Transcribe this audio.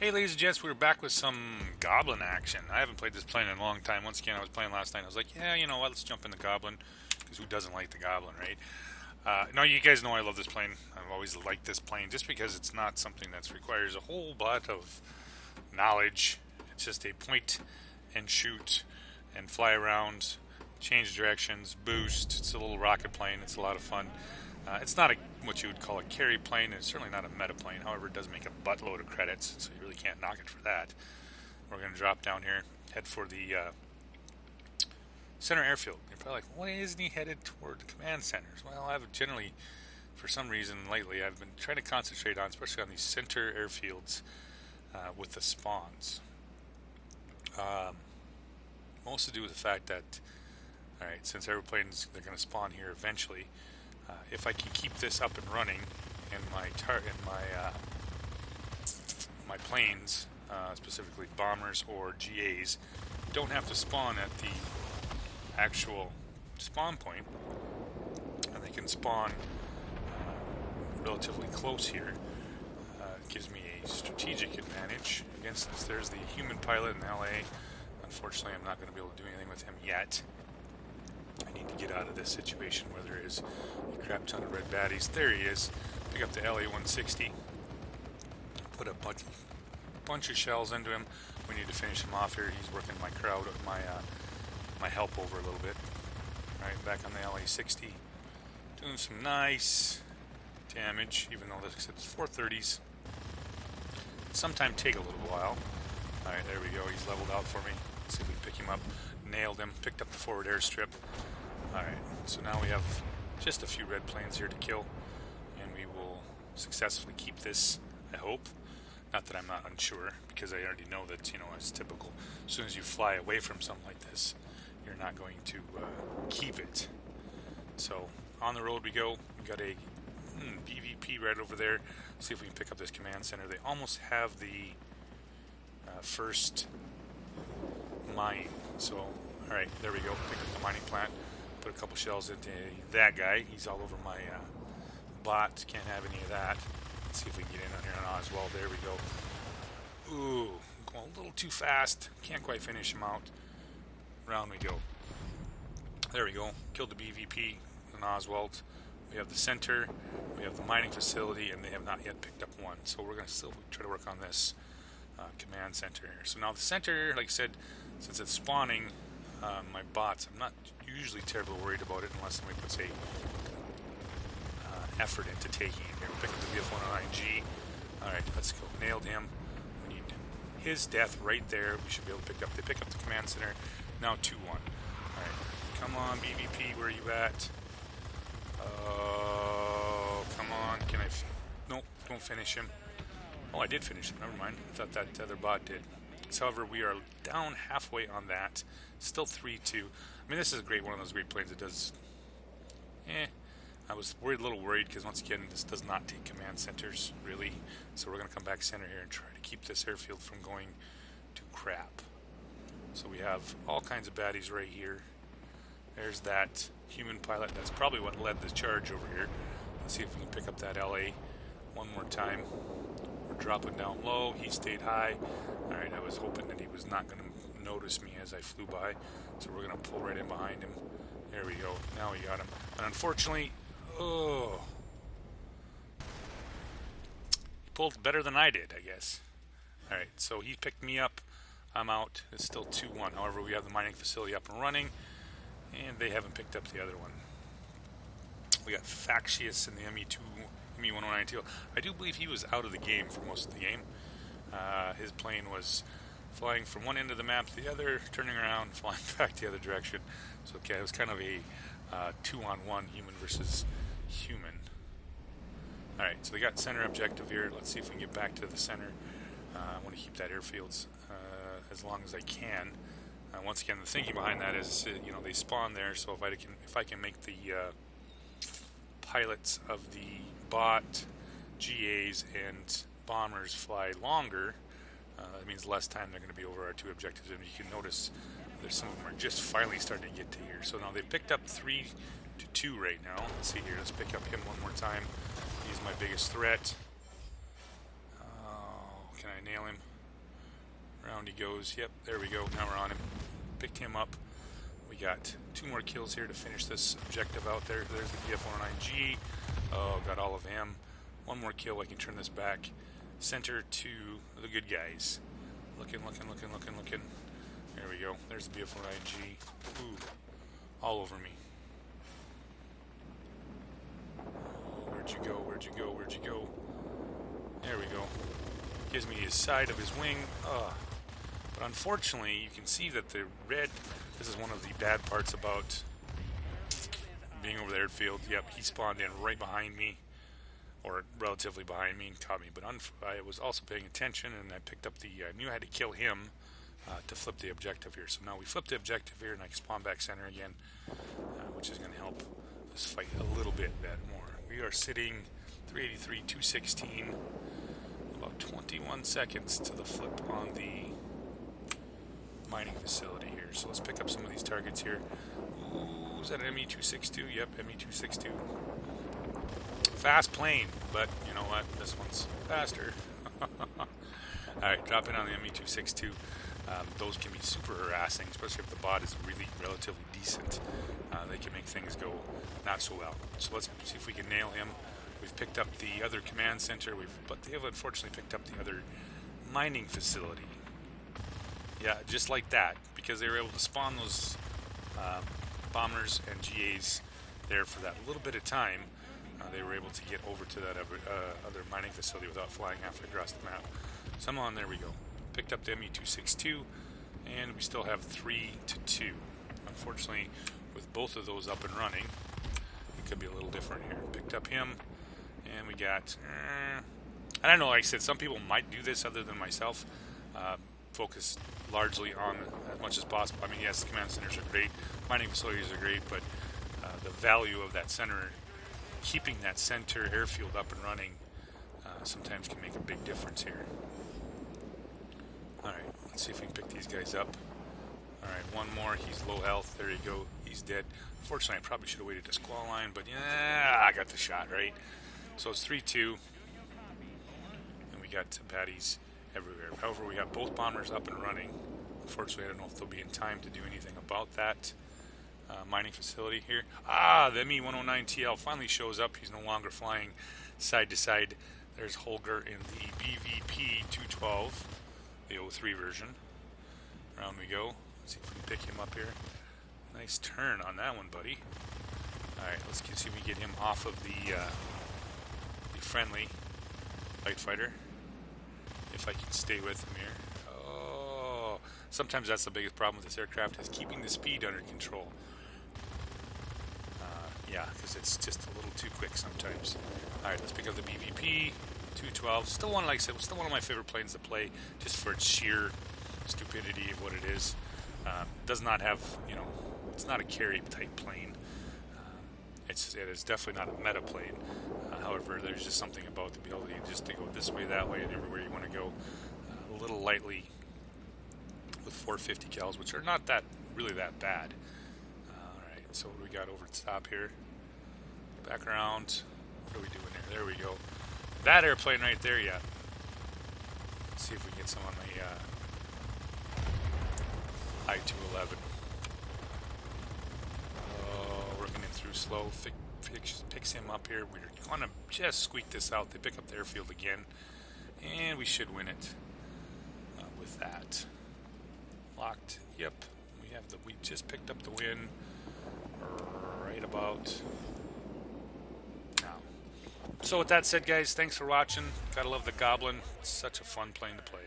Hey ladies and gents, we're back with some Goblin action. I haven't played this plane in a long time. Once again, I was playing last night. I was like, yeah, you know what, let's jump in the Goblin. Because who doesn't like the Goblin, right? Now, you guys know I love this plane. I've always liked this plane just because it's not something that requires a whole lot of knowledge. It's just a point and shoot and fly around, change directions, boost. It's a little rocket plane. It's a lot of fun. It's not what you would call a carry plane. It's certainly not a meta plane. However, it does make a buttload of credits, so you really can't knock it for that. We're going to drop down here, head for the center airfield. You're probably like, why isn't he headed toward the command centers? Well, I've generally, for some reason lately, I've been trying to concentrate on, especially on these center airfields with the spawns. Most to do with the fact that, alright, since airplanes, they're going to spawn here eventually, if I can keep this up and running, and my planes, specifically bombers or GAs, don't have to spawn at the actual spawn point, and they can spawn relatively close here. It gives me a strategic advantage against this. There's the human pilot in LA. Unfortunately, I'm not going to be able to do anything with him yet. I need to get out of this situation where there is a crap ton of red baddies. There he is. Pick up the LA-160. Put a bunch of shells into him. We need to finish him off here. He's working my crowd, my help over a little bit. Alright, back on the LA-60. Doing some nice damage, even though this is 430s. Sometimes take a little while. Alright, there we go. He's leveled out for me. Let's see if we can pick him up. Nailed him. Picked up the forward airstrip. Alright, so now we have just a few red planes here to kill, and we will successfully keep this, I hope. Not that I'm not unsure, because I already know that, as typical, as soon as you fly away from something like this, you're not going to keep it. So, on the road we go. We got a BVP right over there. See if we can pick up this command center. They almost have the first mine. So, alright, there we go. Pick up the mining plant. Put a couple shells into that guy. He's all over my bot. Can't have any of that. Let's see if we can get in on here on Oswald. There we go. Ooh, going a little too fast. Can't quite finish him out. Round we go. There we go. Killed the BVP on Oswald. We have the center. We have the mining facility, and they have not yet picked up one. So we're going to still try to work on this command center here. So now the center, like I said, since it's spawning my bots, I'm not usually terribly worried about it unless somebody puts a effort into taking it here. Pick up the VF-109G. Alright, let's go. Nailed him. We need his death right there. We should be able to pick up. They pick up the command center. Now 2-1. Alright, come on, BVP, where are you at? Oh, come on. Can I... Nope, don't finish him. Oh, I did finish him. Never mind. I thought that other bot did. However, we are down halfway on that. Still 3-2. I mean, this is a great one of those great planes that does... I was a little worried because, once again, this does not take command centers, really. So we're going to come back center here and try to keep this airfield from going to crap. So we have all kinds of baddies right here. There's that human pilot. That's probably what led the charge over here. Let's see if we can pick up that LA one more time. We're dropping down low. He stayed high. Alright, I was hoping that he was not going to notice me as I flew by. So we're going to pull right in behind him. There we go. Now we got him. And unfortunately, he pulled better than I did, I guess. Alright, so he picked me up. I'm out. It's still 2-1. However, we have the mining facility up and running, and they haven't picked up the other one. We got Factious in the ME-109 I do believe he was out of the game for most of the game. His plane was flying from one end of the map to the other, turning around, flying back the other direction. So okay, it was kind of a 2-on-1 human versus human. Alright, so they got center objective here. Let's see if we can get back to the center. I want to keep that airfield as long as I can. Once again, the thinking behind that is, they spawn there, so if I can make the pilots of the bot, GAs, and bombers fly longer, that means less time they're going to be over our two objectives. And you can notice there's some of them are just finally starting to get to here. So now they picked up 3-2 right now. Let's see here. Let's pick up him one more time. He's my biggest threat. Can I nail him? Around he goes. Yep, there we go. Now we're on him. Picked him up. We got 2 more kills here to finish this objective out there. There's the XF-85G. Oh, got all of him. 1 more kill. I can turn this back. Center to the good guys. Looking. There we go. There's the XF-85G. Ooh, all over me. Oh, where'd you go? There we go. Gives me his side of his wing. But unfortunately, you can see that the red, this is one of the bad parts about being over the airfield. Yep, he spawned in right behind me, or relatively behind me, and caught me. But I was also paying attention, and I picked up I knew I had to kill him to flip the objective here. So now we flip the objective here, and I can spawn back center again, which is going to help this fight a little bit more. We are sitting 383, 216. About 21 seconds to the flip on the mining facility here. So let's pick up some of these targets here. Ooh, is that an ME-262? Yep, ME-262. Fast plane, but you know what? This one's faster. Alright, drop in on the ME-262. Those can be super harassing, especially if the bot is really relatively decent. They can make things go not so well. So let's see if we can nail him. We've picked up the other command center, but they have unfortunately picked up the other mining facility. Yeah, just like that, because they were able to spawn those bombers and GAs there for that little bit of time. They were able to get over to that other mining facility without flying halfway across the map. Somehow, there we go. Picked up the ME-262, and we still have 3-2. Unfortunately, with both of those up and running, it could be a little different here. Picked up him. And we got, I don't know, like I said, some people might do this other than myself. Focus largely on as much as possible. I mean, yes, the command centers are great, mining facilities are great, but the value of that center, keeping that center airfield up and running, sometimes can make a big difference here. Alright, let's see if we can pick these guys up. Alright, 1 more. He's low health. There you go. He's dead. Unfortunately, I probably should have waited to squall line, but yeah, I got the shot, right? So it's 3-2, and we got baddies everywhere. However, we have both bombers up and running. Unfortunately, I don't know if they'll be in time to do anything about that mining facility here. The ME-109TL finally shows up. He's no longer flying side to side. There's Holger in the BVP-212, the 03 version. Around we go. Let's see if we can pick him up here. Nice turn on that one, buddy. Alright, let's see if we get him off of the friendly light fighter. If I can stay with him here. Oh, sometimes that's the biggest problem with this aircraft, is keeping the speed under control. Yeah, because it's just a little too quick sometimes. Alright, let's pick up the BVP 212. Still one, like I said, still one of my favorite planes to play, just for its sheer stupidity of what it is. Does not have, you know, it's not a carry type plane. It is definitely not a meta plane. However, there's just something about the ability just to go this way, that way, and everywhere you want to go. A little lightly with 450 cals, which are not really that bad. Alright, so what do we got over the top here? Back around. What are we doing there? There we go. That airplane right there, yeah. Let's see if we can get some on the I-211. Working it through slow. Picks him up here. We're going to just squeak this out. They pick up the airfield again, and we should win it with that. Locked. Yep. We just picked up the win right about now. So with that said, guys, thanks for watching. Gotta love the Goblin. It's such a fun plane to play.